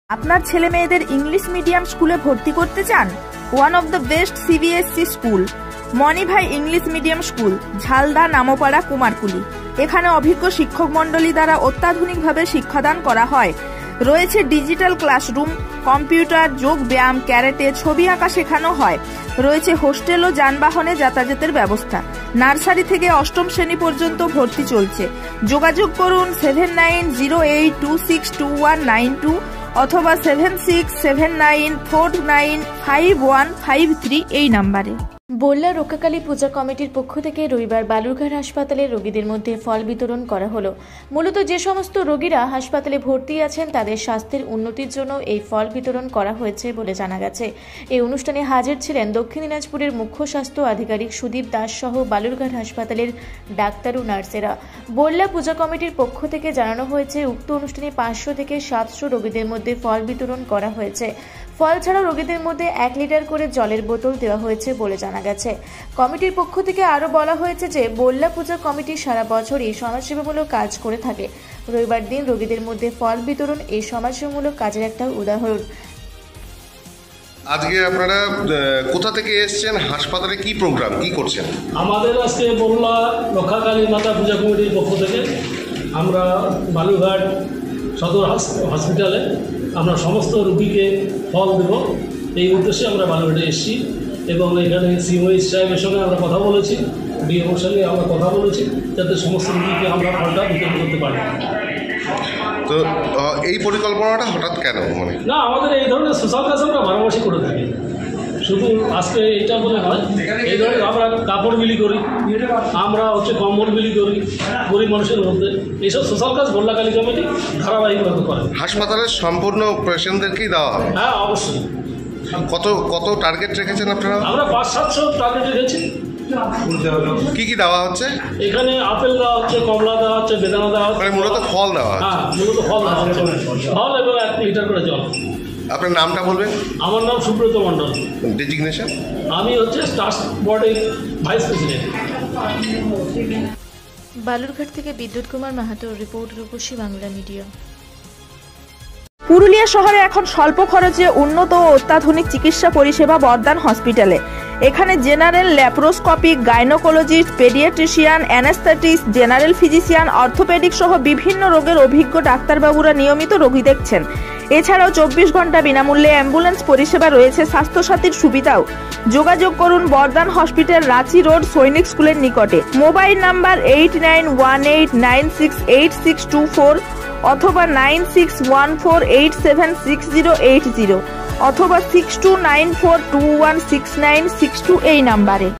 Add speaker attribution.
Speaker 1: আপনার ছেলে মেয়েদের ইংলিশ মিডিয়াম স্কুলে ভর্তি করতে চান? One of the best CBSE school Manibhai English medium school, Jhalda, Nampara, Kumarkuli. এখানে অভিজ্ঞ শিক্ষক মন্ডলী দ্বারা অত্যাধুনিকভাবে শিক্ষাদান করা হয়। রয়েছে ডিজিটাল ক্লাসরুম, কম্পিউটার, যোগ ব্যায়াম, ক্যারেটে, ছবি আঁকা শেখানো হয়। রয়েছে হোস্টেল ও যানবাহনে যাতায়াতের ব্যবস্থা। নার্সারি থেকে অষ্টম শ্রেণী পর্যন্ত ভর্তি চলছে। যোগাযোগ করুন 7908262192 অথবা 7679495153 এই নাম্বারে।
Speaker 2: বল্লা রক্ষাকালী পূজা কমিটির পক্ষ থেকে রবিবার বালুরঘাট হাসপাতালের রোগীদের মধ্যে ফল বিতরণ করা হলো। মূলত যে সমস্ত রোগীরা হাসপাতালে ভর্তি আছেন তাদের স্বাস্থ্যের উন্নতির জন্য এই ফল বিতরণ করা হয়েছে বলে জানা গেছে। এই অনুষ্ঠানে হাজির ছিলেন দক্ষিণ দিনাজপুরের মুখ্য স্বাস্থ্য আধিকারিক সুদীপ দাস সহ বালুরঘাট হাসপাতালের ডাক্তার ও নার্সেরা। বল্লা পূজা কমিটির পক্ষ থেকে জানানো হয়েছে, উক্ত অনুষ্ঠানে 500 থেকে 700 রোগীদের মধ্যে ফল বিতরণ করা হয়েছে। ফল ছাড়াও রোগীদের মধ্যে 1 লিটার করে জলের বোতল দেওয়া হয়েছে বলে জানা গেছে। কমিটির পক্ষ থেকে আরও বলা হয়েছে যে বল্লা পূজা কমিটি সারা বছরই সমাজসেবামূলক কাজ করে থাকে। রবিবার দিন রোগীদের মধ্যে ফল বিতরণ এই সমাজসেবামূলক কাজের একটা উদাহরণ।
Speaker 3: আজকে আপনারা কোথা থেকে এসেছেন, হাসপাতালে কি প্রোগ্রাম, কি করছেন?
Speaker 4: আমাদের আজকে বল্লা রক্ষাকালী মাতা পূজা কমিটির পক্ষ থেকে আমরা বালুরঘাট সদর হসপিটালে আমরা সমস্ত রোগীকে ফল দেব, এই উদ্দেশ্যে আমরা বালুরঘাটে এসেছি এবং এখানে সিওএইচ সাহেবের সঙ্গে আমরা কথা বলেছি, ডিএমওর সঙ্গে আমরা কথা বলেছি যাতে সমস্ত রোগীকে আমরা ফলটা বিতরণ করতে পারি।
Speaker 3: তো এই পরিকল্পনাটা হঠাৎ কেন?
Speaker 4: না, আমাদের এই ধরনের সোশ্যাল কাজ আমরা বারোমাসই করে থাকি, শুধু আজকে এইটা বলে নয়। এই ধরনের আমরা কাপড় বিলি করি, আমরা কম্বল বিলি করি গরিব মানুষের মধ্যে। এইসব সোশ্যাল কাজ বল্লা কালী কমিটি ধারাবাহিকভাবে করে।
Speaker 3: হাসপাতালের সম্পূর্ণ পেশেন্টদেরকেই দেওয়া হয়?
Speaker 4: হ্যাঁ, অবশ্যই।
Speaker 3: কত টার্গেট রেখেছেন আপনারা?
Speaker 4: আমরা 500-700 টার্গেট রেখেছি।
Speaker 3: কি কি দেওয়া হচ্ছে?
Speaker 4: এখানে আপেল দেওয়া হচ্ছে, কমলা দেওয়া হচ্ছে, বেদানা দেওয়া হচ্ছে,
Speaker 3: মূলত ফল দেওয়া হচ্ছে।
Speaker 4: হ্যাঁ, মূলত ফল দেওয়া হচ্ছে, ফল এবং 1 লিটার করে জল।
Speaker 3: আপনার নামটা বলবেন?
Speaker 4: আমার নাম সুব্রত মণ্ডল।
Speaker 3: ডেজিগনেশন? আমি
Speaker 4: ট্রাস্ট বোর্ডের ভাইস প্রেসিডেন্ট।
Speaker 2: বালুরঘাট থেকে বিদ্যুৎ কুমার মাহাতো, রিপোর্ট রূপসী বাংলা মিডিয়া।
Speaker 1: পুরুলিয়া শহরে এখন স্বল্প খরচে উন্নত ও অত্যাধুনিক চিকিৎসা পরিষেবা বর্দান হসপিটালে। এখানে general, laparoscopic, gynaecologist, paediatrician, anaesthetist, general physician, orthopaedic সহ বিভিন্ন রোগের অভিজ্ঞ ডাক্তারবাবুরা নিয়মিত রোগী দেখছেন। এছাড়াও 24 ঘন্টা বিনামূল্যে অ্যাম্বুলেন্স পরিষেবা রয়েছে, স্বাস্থ্যসাথীর সুবিধাও। যোগাযোগ করুন বর্দান হসপিটাল, রাঁচি রোড, সৈনিক স্কুলের নিকটে। মোবাইল নাম্বার 8918968624 অথবা 9614876080 অথবা 6294216962 এই নাম্বারে।